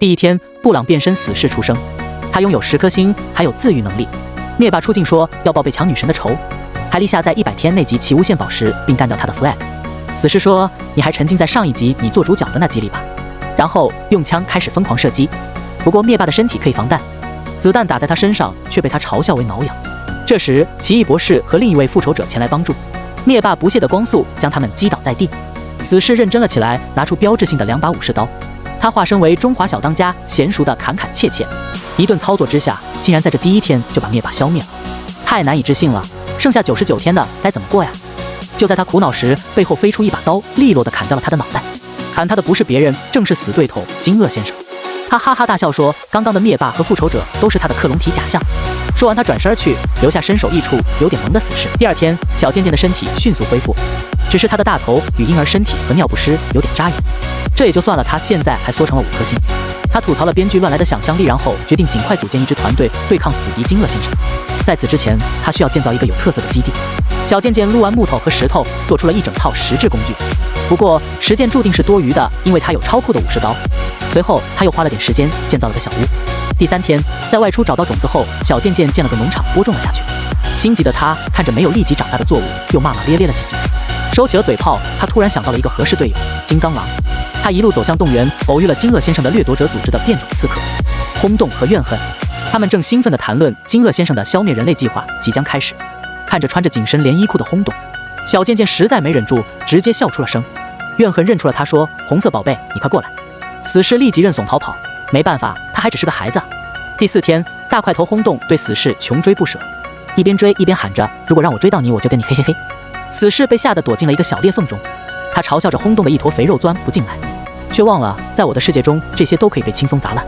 第一天，布朗变身死士出生，他拥有10颗星，还有自愈能力。灭霸出镜说要报被抢女神的仇，还立下在100天内集齐无限宝石并干掉他的 flag。死士说：“你还沉浸在上一集你做主角的那集里吧。”然后用枪开始疯狂射击。不过灭霸的身体可以防弹，子弹打在他身上却被他嘲笑为挠痒。这时，奇异博士和另一位复仇者前来帮助，灭霸不懈的光速将他们击倒在地。死士认真了起来，拿出标志性的2把武士刀，他化身为中华小当家，娴熟的砍砍切切。一顿操作之下，竟然在这第一天就把灭霸消灭了，太难以置信了。剩下99天的该怎么过呀？就在他苦恼时，背后飞出一把刀，利落地砍掉了他的脑袋。砍他的不是别人，正是死对头惊愕先生。他哈哈大笑说：“刚刚的灭霸和复仇者都是他的克隆体假象。”说完，他转身而去，留下身首异处、有点懵的死士。第二天，小贱贱的身体迅速恢复，只是他的大头与婴儿身体和尿不湿有点扎眼。这也就算了，他现在还缩成了5颗星。他吐槽了编剧乱来的想象力，然后决定尽快组建一支团队对抗死敌惊愕先生。在此之前，他需要建造一个有特色的基地。小贱贱撸完木头和石头，做出了一整套石质工具。不过实践注定是多余的，因为他有超酷的武士刀。随后他又花了点时间建造了个小屋。第3天，在外出找到种子后，小贱贱建了个农场播种了下去。心急的他看着没有立即长大的作物，又骂骂咧咧了几句。收起了嘴炮，他突然想到了一个合适队友——金刚狼。他一路走向动员，偶遇了惊愕先生的掠夺者组织的变种刺客轰动和怨恨。他们正兴奋地谈论惊愕先生的消灭人类计划即将开始。看着穿着紧身连衣裤的轰动，小贱贱实在没忍住，直接笑出了声。怨恨认出了他，说：“红色宝贝，你快过来！”死士立即认怂逃跑。没办法，他还只是个孩子。第4天，大块头轰动对死士穷追不舍，一边追一边喊着：“如果让我追到你，我就跟你嘿嘿嘿。”死士被吓得躲进了一个小裂缝中，他嘲笑着轰动的一坨肥肉钻不进来，却忘了在我的世界中，这些都可以被轻松砸烂。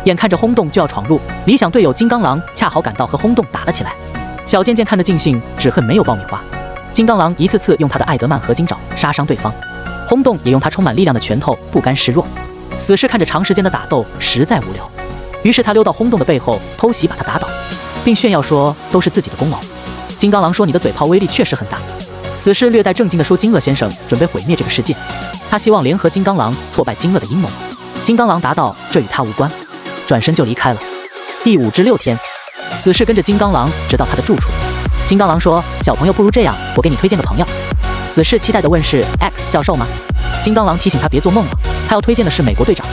眼看着轰动就要闯入，理想队友金刚狼恰好赶到，和轰动打了起来。小贱贱看得尽兴，只恨没有爆米花。金刚狼一次次用他的艾德曼合金爪杀伤对方，轰动也用他充满力量的拳头不甘示弱。死士看着长时间的打斗实在无聊，于是他溜到轰动的背后偷袭把他打倒，并炫耀说都是自己的功劳。金刚狼说：“你的嘴炮威力确实很大。”死士略带震惊地说：“惊愕先生准备毁灭这个世界，他希望联合金刚狼挫败惊愕的阴谋。”金刚狼答道：“这与他无关。”转身就离开了。第5至6天，死士跟着金刚狼直到他的住处。金刚狼说：“小朋友，不如这样，我给你推荐个朋友。”死士期待地问：“是 X 教授吗？”金刚狼提醒他别做梦了，他要推荐的是美国队长。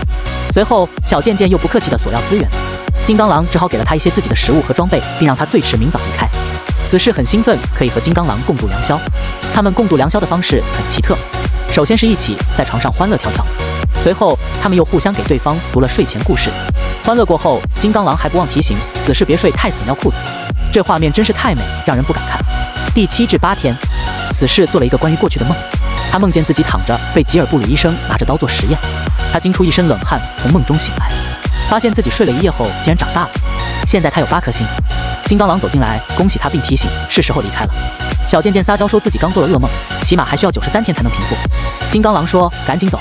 随后，小贱贱又不客气地索要资源，金刚狼只好给了他一些自己的食物和装备，并让他最迟明早离开。死士很兴奋，可以和金刚狼共度良宵。他们共度良宵的方式很奇特，首先是一起在床上欢乐跳跳，随后他们又互相给对方读了睡前故事。欢乐过后，金刚狼还不忘提醒死士别睡太死尿裤子，这画面真是太美，让人不敢看。第7至8天，死士做了一个关于过去的梦，他梦见自己躺着，被吉尔布鲁医生拿着刀做实验。他惊出一身冷汗，从梦中醒来，发现自己睡了1夜后竟然长大了。现在他有8颗星。金刚狼走进来，恭喜他并提醒是时候离开了。小贱贱撒娇说自己刚做了噩梦，起码还需要93天才能平复。金刚狼说：“赶紧走。”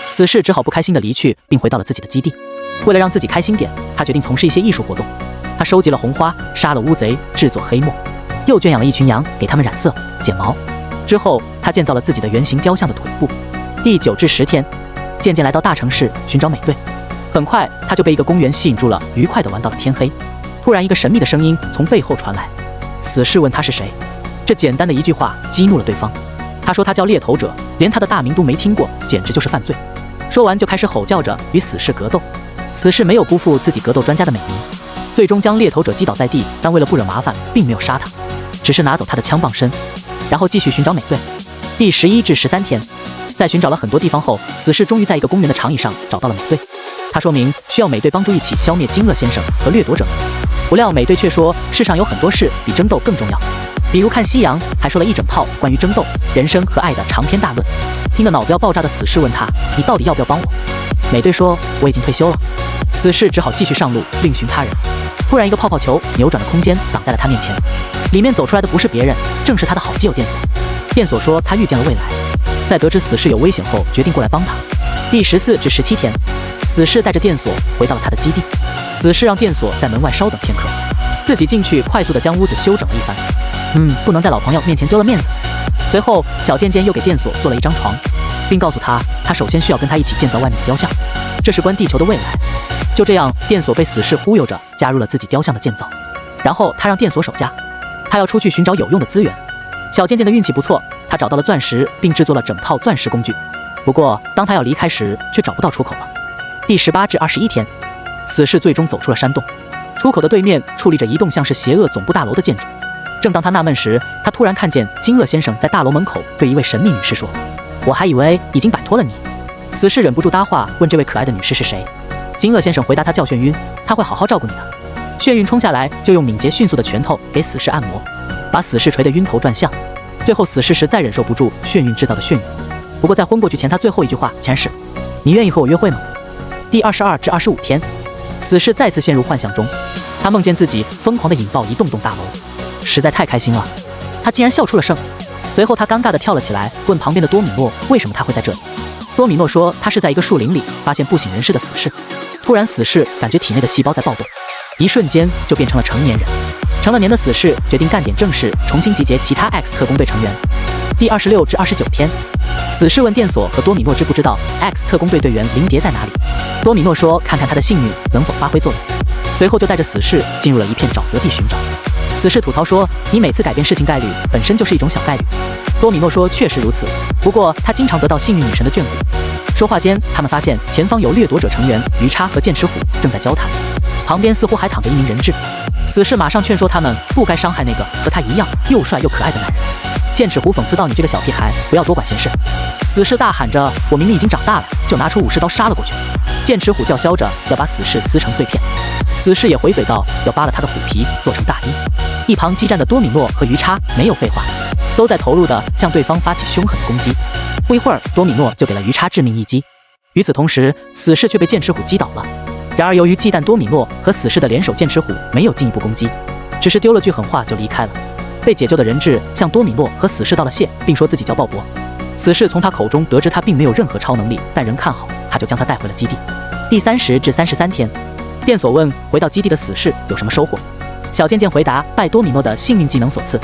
死士只好不开心地离去，并回到了自己的基地。为了让自己开心点，他决定从事一些艺术活动。他收集了红花，杀了乌贼，制作黑墨，又圈养了一群羊，给他们染色、剪毛。之后，他建造了自己的圆形雕像的腿部。第9至10天，渐渐来到大城市寻找美队。很快，他就被一个公园吸引住了，愉快地玩到了天黑。突然，一个神秘的声音从背后传来。死士问他是谁，这简单的一句话激怒了对方。他说他叫猎头者，连他的大名都没听过，简直就是犯罪。说完就开始吼叫着与死士格斗。死士没有辜负自己格斗专家的美名，最终将猎头者击倒在地，但为了不惹麻烦，并没有杀他，只是拿走他的枪棒身，然后继续寻找美队。第11至13天，在寻找了很多地方后，死士终于在一个公园的长椅上找到了美队。他说明需要美队帮助一起消灭惊愕先生和掠夺者们，不料美队却说世上有很多事比争斗更重要，比如看夕阳，还说了一整套关于争斗、人生和爱的长篇大论。听得脑子要爆炸的死士问他：“你到底要不要帮我？”美队说：“我已经退休了。”死士只好继续上路，另寻他人。突然，一个泡泡球扭转的空间挡在了他面前，里面走出来的不是别人，正是他的好基友电索。电索说他预见了未来，在得知死士有危险后，决定过来帮他。第14至17天，死士带着电索回到了他的基地。死士让电索在门外稍等片刻，自己进去快速地将屋子修整了一番。不能在老朋友面前丢了面子。随后，小贱贱又给电索做了一张床，并告诉他，他首先需要跟他一起建造外面的雕像，这事关地球的未来。就这样，电索被死士忽悠着加入了自己雕像的建造，然后他让电索守家，他要出去寻找有用的资源。小贱贱的运气不错，他找到了钻石，并制作了整套钻石工具。不过，当他要离开时，却找不到出口了。第18至21天，死士最终走出了山洞，出口的对面矗立着一栋像是邪恶总部大楼的建筑。正当他纳闷时，他突然看见金鳄先生在大楼门口对一位神秘女士说：“我还以为已经摆脱了你。”死士忍不住搭话，问这位可爱的女士是谁。金鳄先生回答他叫眩晕，他会好好照顾你的。眩晕冲下来，就用敏捷迅速的拳头给死士按摩，把死士捶得晕头转向。最后死士实在忍受不住眩晕制造的眩晕，不过在昏过去前，他最后一句话竟然是：“你愿意和我约会吗？”第22至25天，死士再次陷入幻想中，他梦见自己疯狂地引爆一栋栋大楼，实在太开心了，他竟然笑出了声。随后他尴尬地跳了起来，问旁边的多米诺为什么他会在这里。多米诺说他是在一个树林里发现不省人事的死士。突然死士感觉体内的细胞在暴动，一瞬间就变成了成年人。成了年的死士决定干点正事，重新集结其他 X 特工队成员。第26至29天，死士问电索和多米诺知不知道 X 特工队队员林蝶在哪里。多米诺说看看他的幸运能否发挥作用，随后就带着死士进入了一片沼泽地寻找。死士吐槽说：“你每次改变事情概率本身就是一种小概率。”多米诺说：“确实如此，不过他经常得到幸运女神的眷顾。”说话间，他们发现前方有掠夺者成员鱼叉和剑齿虎正在交谈，旁边似乎还躺着一名人质。死士马上劝说他们不该伤害那个和他一样又帅又可爱的男人。剑齿虎讽刺道：“你这个小屁孩，不要多管闲事。”死士大喊着：“我明明已经长大了！”就拿出武士刀杀了过去。剑齿虎叫嚣着要把死士撕成碎片，死士也回嘴道要扒了他的虎皮做成大衣。一旁激战的多米诺和鱼叉没有废话，都在投入地向对方发起凶狠的攻击。不一会儿，多米诺就给了鱼叉致命一击。与此同时，死士却被剑齿虎击倒了。然而由于忌惮多米诺和死士的联手，剑齿虎没有进一步攻击，只是丢了句狠话就离开了。被解救的人质向多米诺和死士道了谢，并说自己叫鲍勃。死士从他口中得知他并没有任何超能力，但仍看好他，就将他带回了基地。第30至33天，电索问回到基地的死士有什么收获。小贱贱回答：拜多米诺的幸运技能所赐，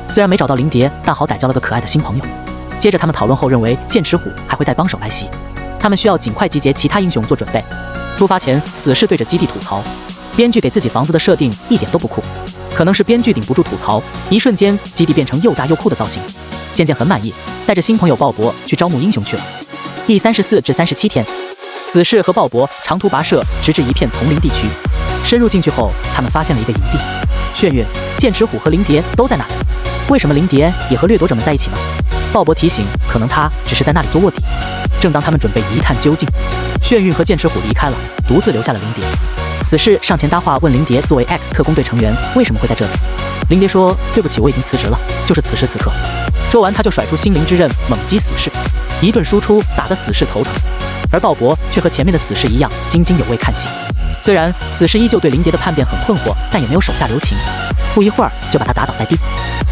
虽然没找到灵蝶，但好歹交了个可爱的新朋友。接着他们讨论后认为剑齿虎还会带帮手来袭，他们需要尽快集结其他英雄做准备。出发前，死士对着基地吐槽，编剧给自己房子的设定一点都不酷，可能是编剧顶不住吐槽，一瞬间基地变成又大又酷的造型。渐渐很满意，带着新朋友鲍勃去招募英雄去了。第34至37天，死士和鲍勃长途跋涉，直至一片丛林地区。深入进去后，他们发现了一个营地，眩晕、剑齿虎和灵蝶都在那里。为什么灵蝶也和掠夺者们在一起呢？鲍勃提醒，可能他只是在那里做卧底。正当他们准备一探究竟，眩晕和剑齿虎离开了，独自留下了灵蝶。死士上前搭话，问灵蝶作为 X 特工队成员为什么会在这里。灵蝶说：“对不起，我已经辞职了，就是此时此刻。”说完，他就甩出心灵之刃，猛击死士，一顿输出打得死士头疼。而鲍勃却和前面的死士一样津津有味看戏。虽然死士依旧对灵蝶的叛变很困惑，但也没有手下留情，不一会儿就把他打倒在地。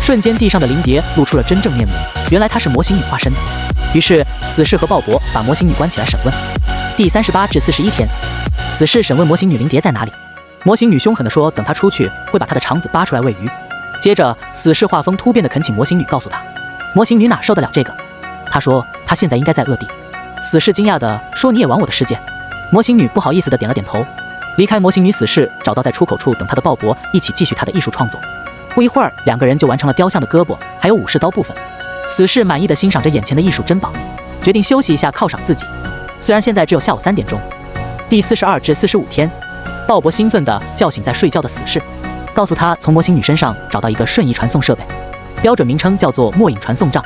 瞬间，地上的灵蝶露出了真正面目，原来她是模型女化身的。于是，死士和鲍勃把模型女关起来审问。第38至41天，死士审问模型女灵蝶在哪里。模型女凶狠地说，等她出去会把她的肠子扒出来喂鱼。接着，死士画风突变地恳请模型女告诉他，模型女哪受得了这个？她说她现在应该在恶地。死士惊讶地说，你也玩我的世界？模型女不好意思地点了点头。离开模型女，死士找到在出口处等他的鲍勃，一起继续他的艺术创作。不一会儿，两个人就完成了雕像的胳膊还有武士刀部分。死士满意地欣赏着眼前的艺术珍宝，决定休息一下犒赏自己。虽然现在只有下午3点钟。第42至45天，鲍勃兴奋地叫醒在睡觉的死士，告诉他从模型女身上找到一个瞬移传送设备，标准名称叫做末影传送杖。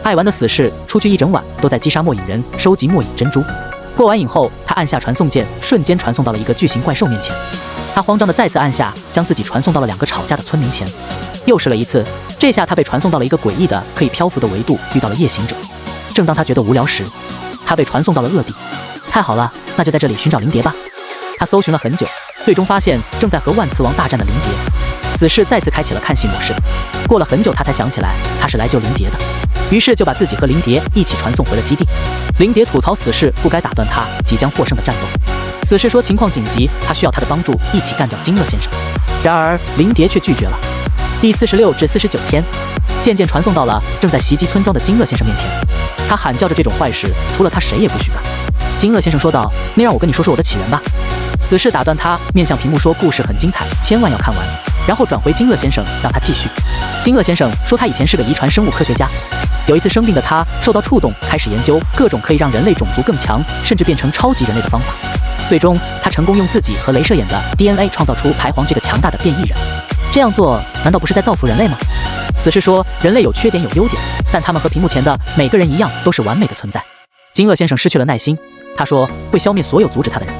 爱玩的死士出去一整晚都在击杀末影人，收集末影珍珠。过完瘾后，他按下传送键，瞬间传送到了一个巨型怪兽面前。他慌张地再次按下，将自己传送到了2个吵架的村民前。又试了一次，这下他被传送到了一个诡异的可以漂浮的维度，遇到了夜行者。正当他觉得无聊时，他被传送到了恶地。太好了，那就在这里寻找灵蝶吧。他搜寻了很久，最终发现正在和万磁王大战的灵蝶。死士再次开启了看戏模式。过了很久，他才想起来他是来救灵蝶的，于是就把自己和灵蝶一起传送回了基地。灵蝶吐槽死士不该打断他即将获胜的战斗。死士说情况紧急，他需要他的帮助，一起干掉金鳄先生。然而灵蝶却拒绝了。第46至49天，渐渐传送到了正在袭击村庄的金鳄先生面前。他喊叫着这种坏事，除了他谁也不许干。金鳄先生说道：“那让我跟你说说我的起源吧。”死侍打断他，面向屏幕说故事很精彩，千万要看完。然后转回金乐先生，让他继续。金乐先生说他以前是个遗传生物科学家，有一次生病的他受到触动，开始研究各种可以让人类种族更强，甚至变成超级人类的方法。最终他成功用自己和镭射眼的 DNA 创造出排皇这个强大的变异人。这样做难道不是在造福人类吗？死侍说人类有缺点有优点，但他们和屏幕前的每个人一样都是完美的存在。金乐先生失去了耐心，他说会消灭所有阻止他的人。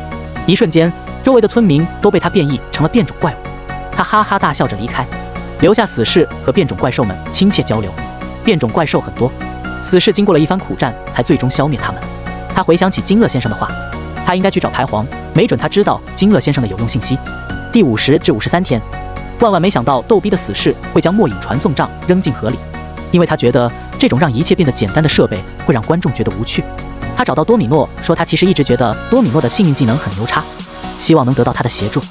一瞬间周围的村民都被他变异成了变种怪物。他哈哈大笑着离开，留下死侍和变种怪兽们亲切交流。变种怪兽很多，死侍经过了一番苦战才最终消灭他们。他回想起金乐先生的话，他应该去找排皇，没准他知道金乐先生的有用信息。第50至53天，万万没想到逗逼的死侍会将末影传送杖扔进河里，因为他觉得这种让一切变得简单的设备会让观众觉得无趣。他找到多米诺，说他其实一直觉得多米诺的幸运技能很牛叉，希望能得到他的协助。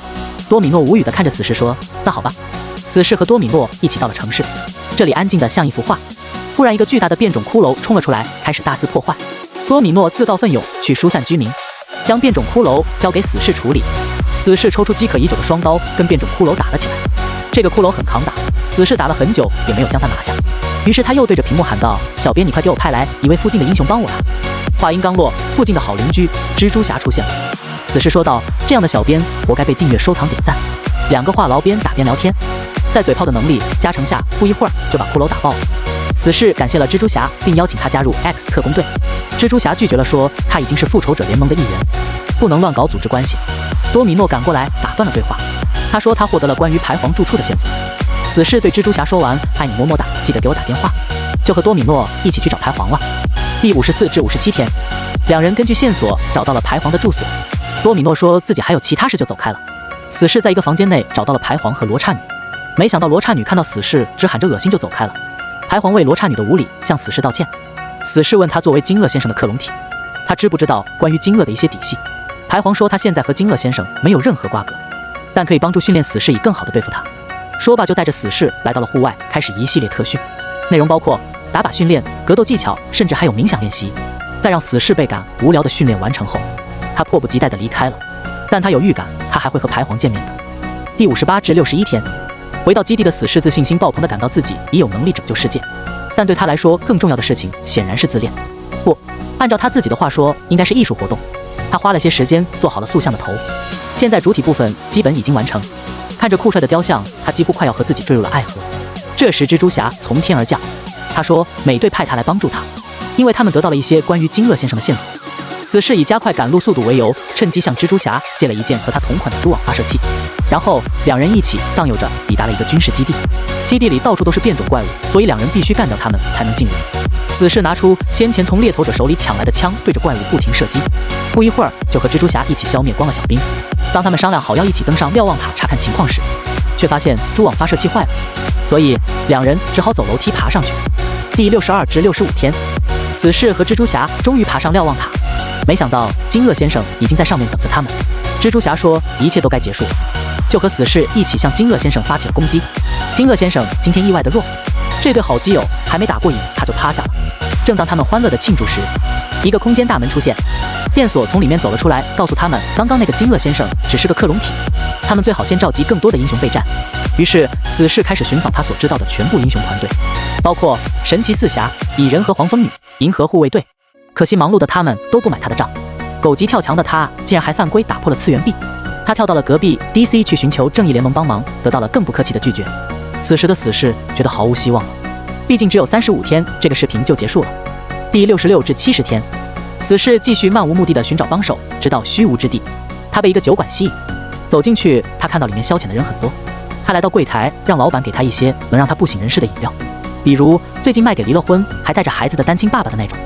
多米诺无语地看着死侍说那好吧。死侍和多米诺一起到了城市，这里安静得像一幅画。忽然一个巨大的变种骷髅冲了出来，开始大肆破坏。多米诺自告奋勇去疏散居民，将变种骷髅交给死侍处理。死侍抽出饥渴已久的双刀，跟变种骷髅打了起来。这个骷髅很抗打，死侍打了很久也没有将他拿下。于是他又对着屏幕喊道：小编，你快给我派来一位附近的英雄帮我啦！话音刚落，附近的好邻居蜘蛛侠出现了。死侍说道：这样的小编活该被订阅收藏点赞。两个话痨边打边聊天，在嘴炮的能力加成下，不一会儿就把骷髅打爆了。死侍感谢了蜘蛛侠，并邀请他加入 X 特工队。蜘蛛侠拒绝了，说他已经是复仇者联盟的一员，不能乱搞组织关系。多米诺赶过来打断了对话，他说他获得了关于排皇住处的线索。死侍对蜘蛛侠说完爱你么么哒，记得给我打电话，就和多米诺一起去找排皇了。第54至57天，两人根据线索找到了排皇的住所。多米诺说自己还有其他事就走开了。死侍在一个房间内找到了排皇和罗刹女，没想到罗刹女看到死侍只喊着恶心就走开了。排皇为罗刹女的无礼向死侍道歉。死侍问他作为金乐先生的克隆体，他知不知道关于金乐的一些底细。排皇说他现在和金乐先生没有任何瓜葛，但可以帮助训练死侍以更好的对付他。说罢就带着死侍来到了户外，开始一系列特训，内容包括打靶训练、格斗技巧，甚至还有冥想练习。在让死侍倍感无聊的训练完成后，他迫不及待地离开了，但他有预感他还会和排皇见面的。第58至61天，回到基地的死侍自信心爆棚地感到自己已有能力拯救世界，但对他来说更重要的事情显然是自恋。不，按照他自己的话说，应该是艺术活动。他花了些时间做好了塑像的头，现在主体部分基本已经完成。看着酷帅的雕像，他几乎快要和自己坠入了爱河。这时蜘蛛侠从天而降，他说美队派他来帮助他，因为他们得到了一些关于金乐先生的线索。死侍以加快赶路速度为由，趁机向蜘蛛侠借了一件和他同款的蛛网发射器，然后两人一起荡悠着抵达了一个军事基地。基地里到处都是变种怪物，所以两人必须干掉他们才能进入。死侍拿出先前从猎头者手里抢来的枪，对着怪物不停射击，不一会儿就和蜘蛛侠一起消灭光了小兵。当他们商量好要一起登上瞭望塔查看情况时，却发现蛛网发射器坏了，所以两人只好走楼梯爬上去。第62至65天，死侍和蜘蛛侠终于爬上瞭望塔，没想到金乐先生已经在上面等着他们。蜘蛛侠说一切都该结束了，就和死侍一起向金乐先生发起了攻击。金乐先生今天意外的弱，这对好基友还没打过瘾他就趴下了。正当他们欢乐的庆祝时，一个空间大门出现，电索从里面走了出来，告诉他们刚刚那个金乐先生只是个克隆体，他们最好先召集更多的英雄备战。于是死侍开始寻访他所知道的全部英雄团队，包括神奇四侠、蚁人和黄蜂女、银河护卫队。可惜忙碌的他们都不买他的账，狗急跳墙的他竟然还犯规打破了次元壁。他跳到了隔壁 DC 去寻求正义联盟帮忙，得到了更不客气的拒绝。此时的死侍觉得毫无希望了，毕竟只有35天，这个视频就结束了。第66至70天，死侍继续漫无目的的寻找帮手，直到虚无之地。他被一个酒馆吸引，走进去，他看到里面消遣的人很多。他来到柜台，让老板给他一些能让他不省人事的饮料，比如最近卖给离了婚还带着孩子的单亲爸爸的那种。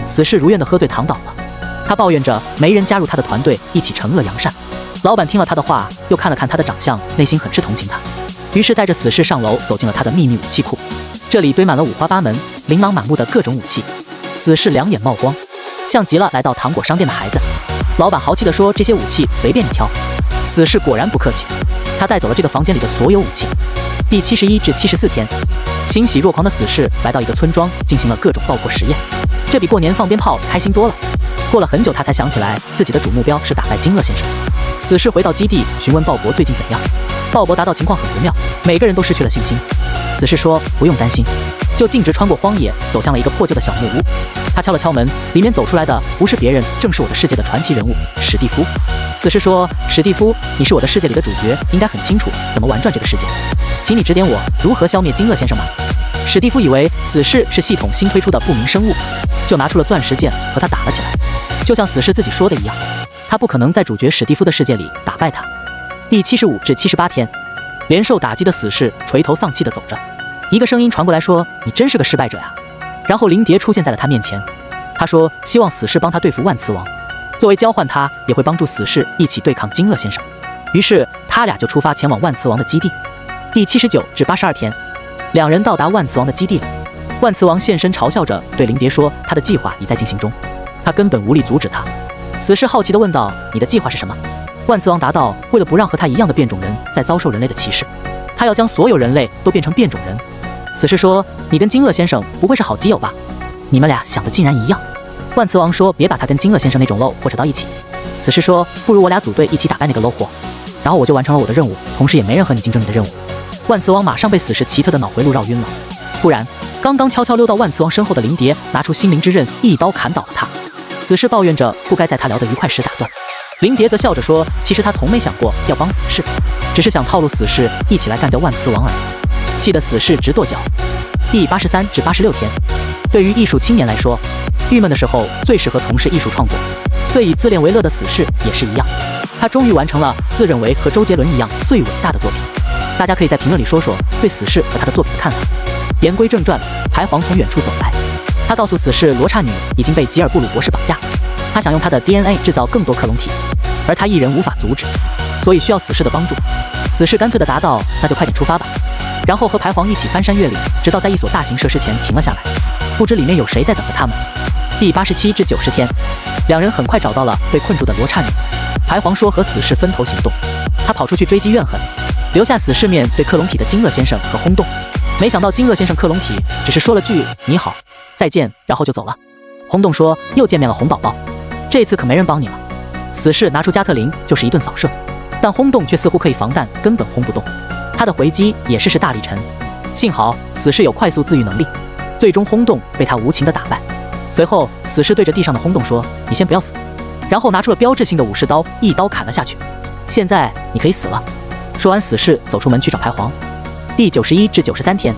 死侍如愿的喝醉躺倒了，他抱怨着没人加入他的团队一起惩恶扬善。老板听了他的话，又看了看他的长相，内心很是同情他，于是带着死侍上楼走进了他的秘密武器库。这里堆满了五花八门、琳琅满目的各种武器。死侍两眼冒光，像极了来到糖果商店的孩子。老板豪气地说：“这些武器随便你挑。”死侍果然不客气，他带走了这个房间里的所有武器。第71至74天，欣喜若狂的死侍来到一个村庄，进行了各种爆破实验。这比过年放鞭炮开心多了。过了很久，他才想起来自己的主目标是打败金乐先生。死士回到基地询问鲍勃最近怎样，鲍勃答道情况很不妙，每个人都失去了信心。死士说不用担心，就径直穿过荒野走向了一个破旧的小木屋。他敲了敲门，里面走出来的不是别人，正是我的世界的传奇人物史蒂夫。死士说，史蒂夫，你是我的世界里的主角，应该很清楚怎么玩转这个世界，请你指点我如何消灭金鳄先生吧。史蒂夫以为死士是系统新推出的不明生物，就拿出了钻石剑和他打了起来，就像死士自己说的一样，他不可能在主角史蒂夫的世界里打败他。第75至78天，连受打击的死士垂头丧气地走着，一个声音传过来说，你真是个失败者呀。然后灵蝶出现在了他面前，他说希望死士帮他对付万磁王，作为交换他也会帮助死士一起对抗金鳄先生。于是他俩就出发前往万磁王的基地。第79至82天，两人到达万磁王的基地了。万磁王现身嘲笑着对灵蝶说，他的计划已在进行中，他根本无力阻止他。死士好奇地问道，你的计划是什么？万磁王答道，为了不让和他一样的变种人再遭受人类的歧视，他要将所有人类都变成变种人。死士说，你跟金鳄先生不会是好基友吧？你们俩想的竟然一样。万磁王说，别把他跟金鳄先生那种 low 货扯到一起。死士说，不如我俩组队一起打败那个 low 货，然后我就完成了我的任务，同时也没人和你竞争你的任务。万磁王马上被死士奇特的脑回路绕晕了。不然，刚刚悄悄溜到万磁王身后的灵蝶拿出心灵之刃，一刀砍倒了他。死士抱怨着不该在他聊得愉快时打断。灵蝶则笑着说，其实他从没想过要帮死士，只是想套路死士一起来干掉万磁王而已。气得死士直跺脚。第83至86天，对于艺术青年来说，郁闷的时候最适合从事艺术创作。对以自恋为乐的死士也是一样，他终于完成了自认为和周杰伦一样最伟大的作品。大家可以在评论里说说对死士和他的作品的看法。言归正传，排皇从远处走来，他告诉死士罗刹女已经被吉尔布鲁博士绑架，他想用他的 DNA 制造更多克隆体，而他一人无法阻止，所以需要死士的帮助。死士干脆地答道，那就快点出发吧。然后和排皇一起翻山越岭，直到在一所大型设施前停了下来，不知里面有谁在等着他们。第87至90天，两人很快找到了被困住的罗刹女。排皇说和死士分头行动，他跑出去追击怨恨，留下死士面对克隆体的金鳄先生和轰动。没想到金鳄先生克隆体只是说了句你好再见，然后就走了。轰动说又见面了红宝宝，这次可没人帮你了。死士拿出加特林就是一顿扫射，但轰动却似乎可以防弹，根本轰不动。他的回击也是大力沉，幸好死士有快速自愈能力，最终轰动被他无情的打败。随后死士对着地上的轰动说，你先不要死，然后拿出了标志性的武士刀，一刀砍了下去。现在你可以死了。说完，死士走出门去找排皇。第91至93天，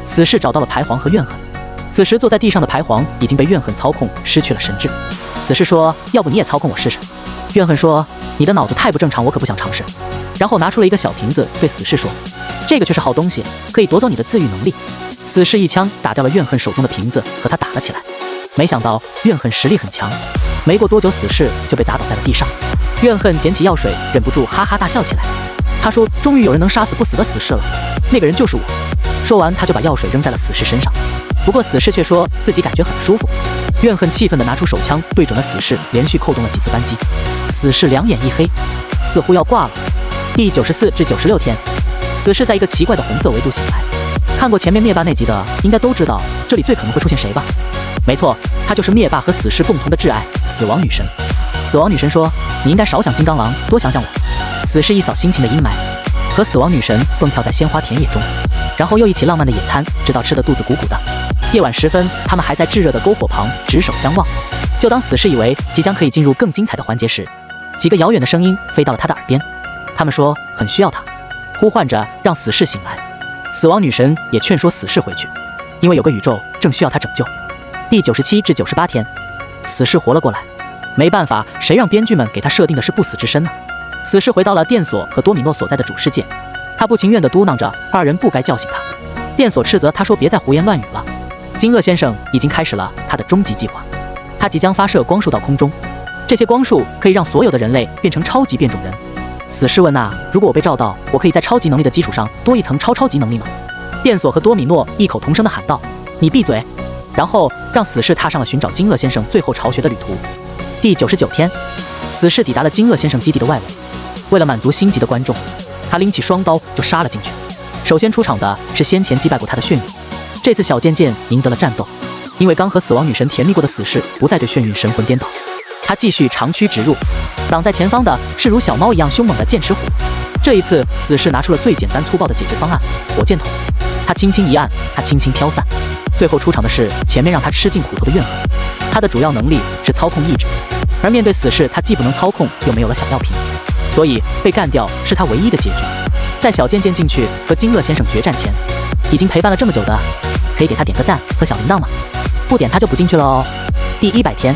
死士找到了排皇和怨恨。此时坐在地上的排皇已经被怨恨操控，失去了神智。死士说，要不你也操控我试试。怨恨说，你的脑子太不正常，我可不想尝试。然后拿出了一个小瓶子，对死士说，这个却是好东西，可以夺走你的自愈能力。死士一枪打掉了怨恨手中的瓶子，和他打了起来。没想到怨恨实力很强，没过多久死士就被打倒在了地上。怨恨捡起药水，忍不住哈哈大笑起来。他说，终于有人能杀死不死的死士了，那个人就是我。说完他就把药水扔在了死士身上，不过死士却说自己感觉很舒服。怨恨气愤地拿出手枪对准了死士，连续扣动了几次扳机。死士两眼一黑，似乎要挂了。第94至96天，死士在一个奇怪的红色维度醒来。看过前面灭霸那集的应该都知道这里最可能会出现谁吧？没错，他就是灭霸和死士共同的挚爱死亡女神。死亡女神说，你应该少想金刚狼，多想想我。死士一扫心情的阴霾，和死亡女神蹦跳在鲜花田野中，然后又一起浪漫的野餐，直到吃得肚子鼓鼓的。夜晚时分，他们还在炙热的篝火旁执手相望。就当死士以为即将可以进入更精彩的环节时，几个遥远的声音飞到了他的耳边，他们说很需要他，呼唤着让死士醒来。死亡女神也劝说死士回去，因为有个宇宙正需要他拯救。第97至98天，死士活了过来。没办法，谁让编剧们给他设定的是不死之身呢？死士回到了电索和多米诺所在的主世界，他不情愿地嘟囔着二人不该叫醒他。电索斥责他说别再胡言乱语了。金鳄先生已经开始了他的终极计划，他即将发射光束到空中，这些光束可以让所有的人类变成超级变种人。死士问如果我被照到，我可以在超级能力的基础上多一层超级能力吗？电索和多米诺异口同声地喊道，你闭嘴！然后让死士踏上了寻找金鳄先生最后巢穴的旅途。第99天，死士抵达了金鳄先生基地的外围，为了满足心急的观众，他拎起双刀就杀了进去。首先出场的是先前击败过他的眩晕，这次小贱贱赢得了战斗，因为刚和死亡女神甜蜜过的死士不再对眩晕神魂颠倒，他继续长驱直入，挡在前方的是如小猫一样凶猛的剑齿虎。这一次，死士拿出了最简单粗暴的解决方案——火箭筒。他轻轻一按，它轻轻飘散。最后出场的是前面让他吃尽苦头的怨恨。他的主要能力是操控意志，而面对死士，他既不能操控，又没有了小药瓶，所以被干掉是他唯一的结局。在小贱贱进去和金乐先生决战前，已经陪伴了这么久的，可以给他点个赞和小铃铛吗？不点他就不进去了哦。第100天，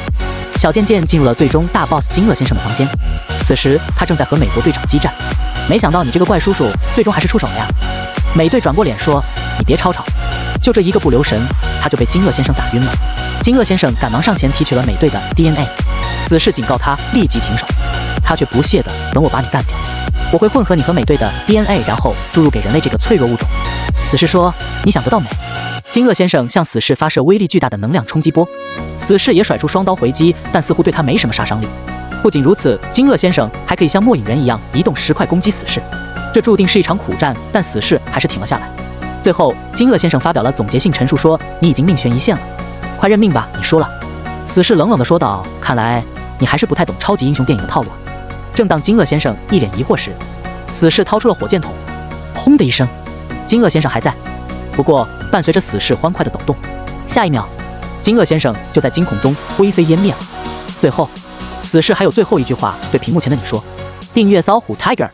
小贱贱进入了最终大 boss 金乐先生的房间。此时他正在和美国队长激战，没想到你这个怪叔叔最终还是出手了呀。美队转过脸说：“你别吵吵。”就这一个不留神，他就被金乐先生打晕了。金乐先生赶忙上前提取了美队的 DNA。死士警告他立即停手，他却不屑地等我把你干掉，我会混合你和美队的 DNA， 然后注入给人类这个脆弱物种。死士说：“你想得到没？”金乐先生向死士发射威力巨大的能量冲击波，死士也甩出双刀回击，但似乎对他没什么杀伤力。不仅如此，金乐先生还可以像末影人一样移动石块攻击死士，这注定是一场苦战，但死士还是挺了下来。最后，金乐先生发表了总结性陈述说：“你已经命悬一线了，快认命吧，你输了。”死士冷冷地说道：“看来你还是不太懂超级英雄电影的套路啊。”正当金乐先生一脸疑惑时，死士掏出了火箭筒，轰的一声，金乐先生还在，不过伴随着死士欢快的抖动，下一秒，金乐先生就在惊恐中灰飞烟灭了。最后，死士还有最后一句话对屏幕前的你说：“订阅骚虎 Tiger。”